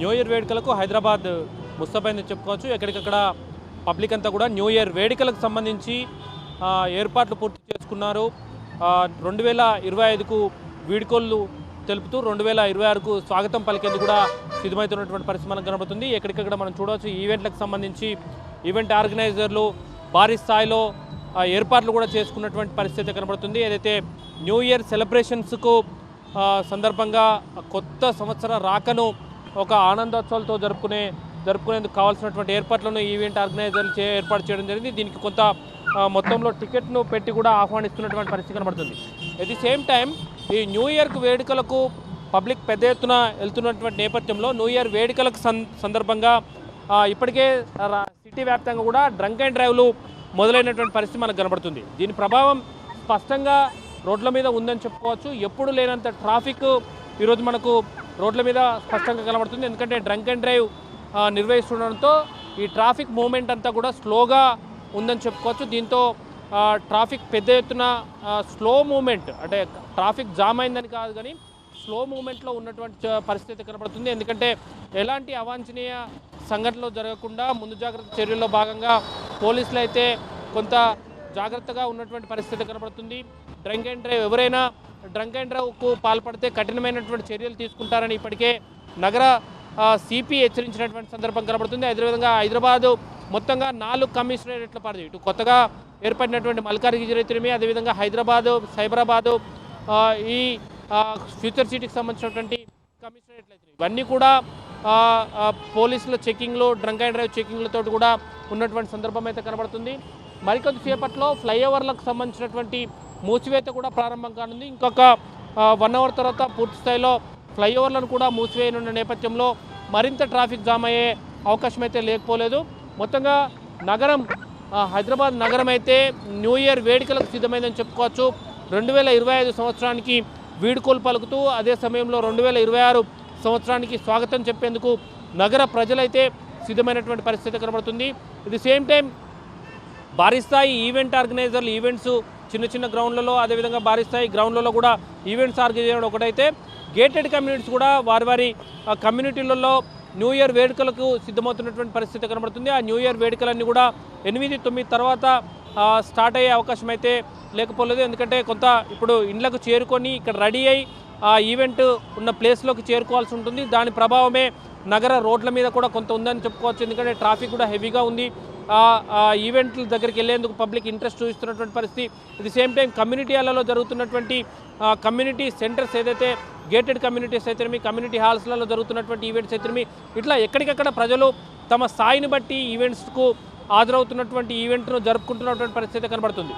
New year వేడుకలకు హైదరాబాద్ ముస్తాబైందని చెప్పుకోవచ్చు. ఎక్కడికక్కడ పబ్లిక్ అంతా కూడా న్యూ ఇయర్ వేడుకలకు సంబంధించి ఏర్పాట్లు పూర్తి చేసుకున్నారు. 2025కు వీడ్కోళ్ళు తెలుపుతూ 2026కు స్వాగతం పలికేందుకు కూడా సిద్ధమవుతున్నటువంటి పరిస్థితి మనకు కనబడుతుంది. ఎక్కడికక్కడ మనం చూడవచ్చు ఈవెంట్లకు సంబంధించి ఈవెంట్ ఆర్గనైజర్లు భారీ స్థాయిలో ఏర్పాట్లు కూడా చేసుకున్నటువంటి పరిస్థితి కనబడుతుంది. ఏదైతే న్యూ ఇయర్ సెలబ్రేషన్స్కు సందర్భంగా కొత్త సంవత్సర రాకను ఒక ఆనందోత్సవాలతో జరుపుకునేందుకు కావాల్సినటువంటి ఏర్పాట్లను ఈవెంట్ ఆర్గనైజర్లు ఏర్పాటు చేయడం జరిగింది. దీనికి కొంత మొత్తంలో టికెట్ను పెట్టి కూడా ఆహ్వానిస్తున్నటువంటి పరిస్థితి కనబడుతుంది. ఎట్ ది సేమ్ టైం ఈ న్యూ ఇయర్ వేడుకలకు పబ్లిక్ పెద్ద ఎత్తున వెళ్తున్నటువంటి నేపథ్యంలో న్యూ ఇయర్ వేడుకలకు సందర్భంగా ఇప్పటికే సిటీ వ్యాప్తంగా కూడా డ్రంక్ అండ్ డ్రైవ్లు మొదలైనటువంటి పరిస్థితి మనకు కనబడుతుంది. దీని ప్రభావం స్పష్టంగా రోడ్ల మీద ఉందని చెప్పుకోవచ్చు. ఎప్పుడు లేనంత ట్రాఫిక్ ఈరోజు మనకు రోడ్ల మీద స్పష్టంగా కనబడుతుంది. ఎందుకంటే డ్రంక్ అండ్ డ్రైవ్ నిర్వహిస్తుండడంతో ఈ ట్రాఫిక్ మూవ్మెంట్ అంతా కూడా స్లోగా ఉందని చెప్పుకోవచ్చు. దీంతో ట్రాఫిక్ పెద్ద ఎత్తున స్లో మూవ్మెంట్, అంటే ట్రాఫిక్ జామ్ అయిందని కాదు కానీ స్లో మూవ్మెంట్లో ఉన్నటువంటి పరిస్థితి కనబడుతుంది. ఎందుకంటే ఎలాంటి అవాంఛనీయ సంఘటనలు జరగకుండా ముందు జాగ్రత్త చర్యల్లో భాగంగా పోలీసులు అయితే కొంత జాగ్రత్తగా ఉన్నటువంటి పరిస్థితి కనబడుతుంది. డ్రంక్ అండ్ డ్రైవ్ ఎవరైనా డ్రంక్ అండ్ డ్రైవ్కు పాల్పడితే కఠినమైనటువంటి చర్యలు తీసుకుంటారని ఇప్పటికే నగర సిపి హెచ్చరించినటువంటి సందర్భం కనబడుతుంది. అదేవిధంగా హైదరాబాదు మొత్తంగా 4 కమిషనరేట్ల పరిధి, ఇటు కొత్తగా ఏర్పడినటువంటి మల్కాజ్గిరి అయితేనేమి, అదేవిధంగా హైదరాబాదు, సైబరాబాదు, ఈ ఫ్యూచర్ సిటీకి సంబంధించినటువంటి కమిషనరేట్లు అయితే ఇవన్నీ కూడా పోలీసుల చెకింగ్లు, డ్రంక్ అండ్ డ్రైవ్ చెకింగ్లతో కూడా ఉన్నటువంటి సందర్భం అయితే కనబడుతుంది. మరికొద్దిసేపట్లో ఫ్లైఓవర్లకు సంబంధించినటువంటి మూసివేత కూడా ప్రారంభం కానుంది. ఇంకొక 1 అవర్ తర్వాత పూర్తి స్థాయిలో ఫ్లైఓవర్లను కూడా మూసివేయనున్న నేపథ్యంలో మరింత ట్రాఫిక్ జామ్ అయ్యే అవకాశం అయితే లేకపోలేదు. మొత్తంగా నగరం, హైదరాబాద్ నగరం అయితే న్యూ ఇయర్ వేడుకలకు సిద్ధమైందని చెప్పుకోవచ్చు. 2025 సంవత్సరానికి వీడ్కోలు పలుకుతూ అదే సమయంలో 2026 సంవత్సరానికి స్వాగతం చెప్పేందుకు నగర ప్రజలైతే సిద్ధమైనటువంటి పరిస్థితి కనబడుతుంది. ఇది సేమ్ టైం భారీ స్థాయి ఈవెంట్ ఆర్గనైజర్లు ఈవెంట్స్ చిన్న చిన్న గ్రౌండ్లలో, అదేవిధంగా భారీ స్థాయి గ్రౌండ్లలో కూడా ఈవెంట్స్ ఆర్గనైజ్ చేయడం ఒకటైతే గేటెడ్ కమ్యూనిటీస్ కూడా వారి కమ్యూనిటీలలో న్యూ ఇయర్ వేడుకలకు సిద్ధమవుతున్నటువంటి పరిస్థితి కనబడుతుంది. ఆ న్యూ ఇయర్ వేడుకలన్నీ కూడా 8-9 తర్వాత స్టార్ట్ అయ్యే అవకాశం అయితే లేకపోలేదు. ఎందుకంటే కొంత ఇప్పుడు ఇండ్లకు చేరుకొని ఇక్కడ రెడీ అయ్యి ఆ ఈవెంట్ ఉన్న ప్లేస్లోకి చేరుకోవాల్సి ఉంటుంది. దాని ప్రభావమే నగర రోడ్ల మీద కూడా కొంత ఉందని చెప్పుకోవచ్చు. ఎందుకంటే ట్రాఫిక్ కూడా హెవీగా ఉంది. ఈవెంట్ల దగ్గరికి వెళ్లేందుకు పబ్లిక్ ఇంట్రెస్ట్ చూపిస్తున్నటువంటి పరిస్థితి. ఇది సేమ్ టైం కమ్యూనిటీ హాల్లలో జరుగుతున్నటువంటి కమ్యూనిటీ సెంటర్స్ ఏదైతే గేటెడ్ కమ్యూనిటీస్ అయితేనేమి, కమ్యూనిటీ హాల్స్లలో జరుగుతున్నటువంటి ఈవెంట్స్ అయితేనేమి, ఇట్లా ఎక్కడికక్కడ ప్రజలు తమ స్థాయిని బట్టి ఈవెంట్స్కు హాజరవుతున్నటువంటి ఈవెంట్ను జరుపుకుంటున్నటువంటి పరిస్థితి కనబడుతుంది.